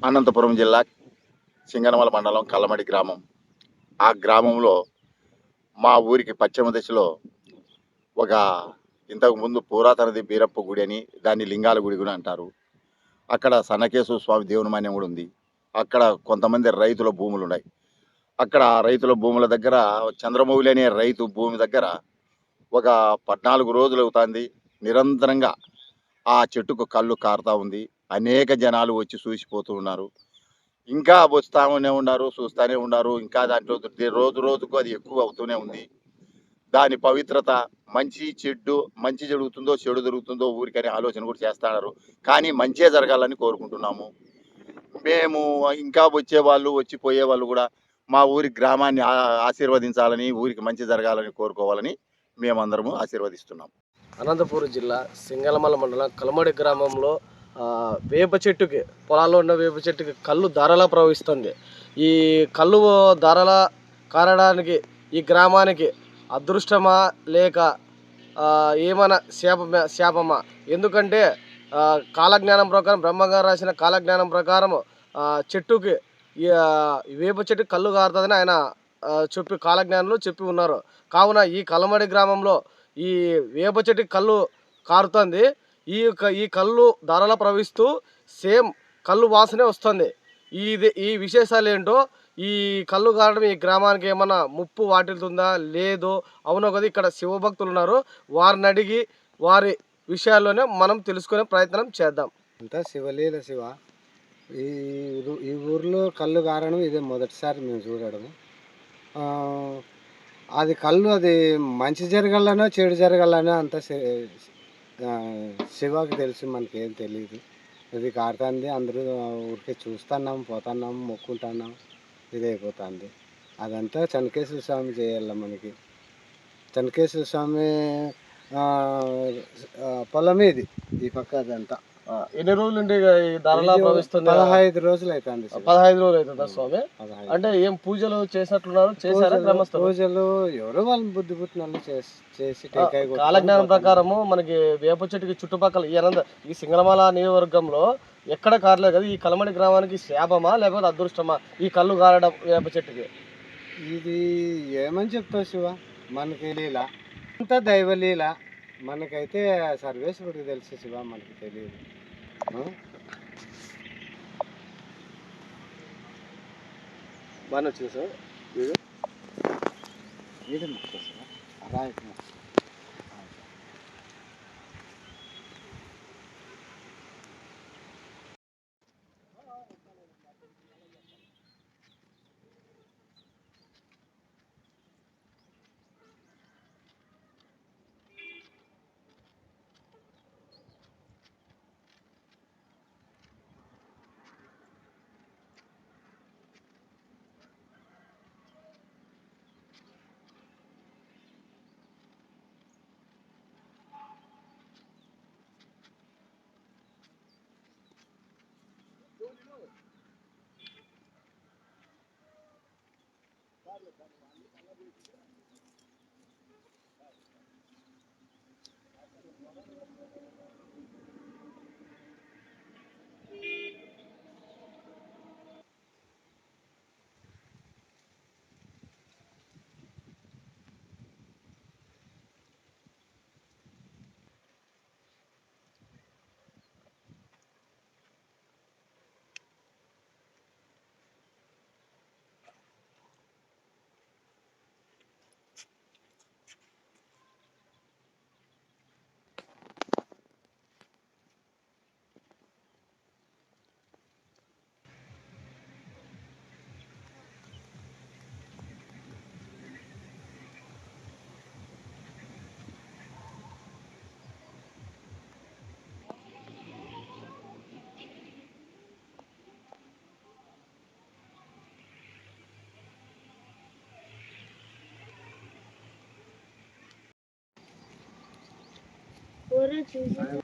అనంతపురం జిల్లా సింగనమల మండలం కల్లమడి గ్రామం. ఆ గ్రామంలో మా ఊరికి పశ్చిమ దిశలో ఒక ఇంతకుముందు పురాతనది బీరప్ప గుడి అని, దాన్ని లింగాల గుడి కూడా అంటారు. అక్కడ సన్నకేశవ స్వామి దేవుని మాన్యం కూడా ఉంది. అక్కడ కొంతమంది రైతుల భూములున్నాయి. అక్కడ ఆ రైతుల భూముల దగ్గర చంద్రమౌళి అనే రైతు భూమి దగ్గర ఒక 14 రోజులు అవుతుంది నిరంతరంగా ఆ చెట్టుకు కళ్ళు కారుతా ఉంది. అనేక జనాలు వచ్చి చూసిపోతూ ఉన్నారు. ఇంకా వస్తానే ఉన్నారు, చూస్తానే ఉన్నారు. ఇంకా దాంట్లో రోజు రోజుకు అది ఎక్కువ అవుతూనే ఉంది. దాని పవిత్రత, మంచి చెడ్డు, మంచి జరుగుతుందో, చెడు జరుగుతుందో ఊరికనే ఆలోచన కూడా చేస్తున్నారు. కానీ మంచే జరగాలని కోరుకుంటున్నాము. మేము ఇంకా వచ్చేవాళ్ళు, వచ్చిపోయేవాళ్ళు కూడా మా ఊరి గ్రామాన్ని ఆశీర్వదించాలని, ఊరికి మంచి జరగాలని కోరుకోవాలని మేమందరము ఆశీర్వదిస్తున్నాం. అనంతపురం జిల్లా సింగనమల మండలం కలమడి గ్రామంలో వేప చెట్టుకి, పొలాల్లో ఉన్న వేప చెట్టుకి కళ్ళు ధారలా ప్రవహిస్తుంది. ఈ కళ్ళు ధారలా కారడానికి ఈ గ్రామానికి అదృష్టమా లేక ఏమైనా శాపమా? ఎందుకంటే కాలజ్ఞానం ప్రకారం, బ్రహ్మగారు రాసిన కాలజ్ఞానం ప్రకారం చెట్టుకి వేప చెట్టుకి కళ్ళు కారుతుందని ఆయన చెప్పి కాలజ్ఞానంలో చెప్పి ఉన్నారు. కావున ఈ కలమడి గ్రామంలో ఈ వేప చెట్టుకి కళ్ళు కారుతుంది. ఈ కళ్ళు ధారలా ప్రవహిస్తూ సేమ్ కళ్ళు వాసనే వస్తుంది. ఈ విశేషాలు ఏంటో, ఈ కళ్ళు కారడం ఈ గ్రామానికి ఏమన్నా ముప్పు వాటిల్తుందా లేదో, అవునో కదా, ఇక్కడ శివభక్తులు ఉన్నారు, వారిని అడిగి వారి విషయాల్లోనే మనం తెలుసుకునే ప్రయత్నం చేద్దాం. అంతా శివలీల శివ. ఈ ఈ ఊర్లో కళ్ళు కారడం ఇదే మొదటిసారి మేము చూడడము. అది కళ్ళు అది మంచి జరగాలనో చెడు జరగాలనో అంత శివకి తెలుసు, మనకేం తెలియదు. ఇది కారుతుంది, అందరూ ఊరికే చూస్తున్నాం, పోతున్నాం, మొక్కుంటున్నాం, ఇది అయిపోతుంది. అదంతా చెన్నకేశ్వర స్వామి చేయాల మనకి. చెన్నకేశ్వర స్వామి పొలమే ఇది, ఈ పక్క అదంతా. ఎన్ని రోజులు నుండి ఈ ధారలా ప్రవహిస్తుంది? 15 రోజులు అవుతుంది. 15 రోజులు అవుతుందా స్వామి? అంటే ఏం పూజలు చేసినట్లున్నారు? చేశారా గ్రామస్తులు? పూజలు ఎవరు వాళ్ళ బుద్ధి పుట్టిన చేసి కాలజ్ఞానం ప్రకారము మనకి వేప చెట్టుకి చుట్టుపక్కల ఈ సింగనమల నియోజకవర్గంలో ఎక్కడ కారలేదు కదా, ఈ కలమడి గ్రామానికి శాపమా లేకపోతే అదృష్టమా ఈ కళ్ళు కారడం వేప చెట్టుకి? ఇది ఏమని చెప్తావు శివ, మనకి లీల అంతా దైవలీల. మనకైతే సర్వేశ్వరుడికి తెలుసు శివ, మనకి తెలియదు. బాగానే వచ్చింది సార్ ఇది మొక్క శివ, రాయి మొక్క. Orang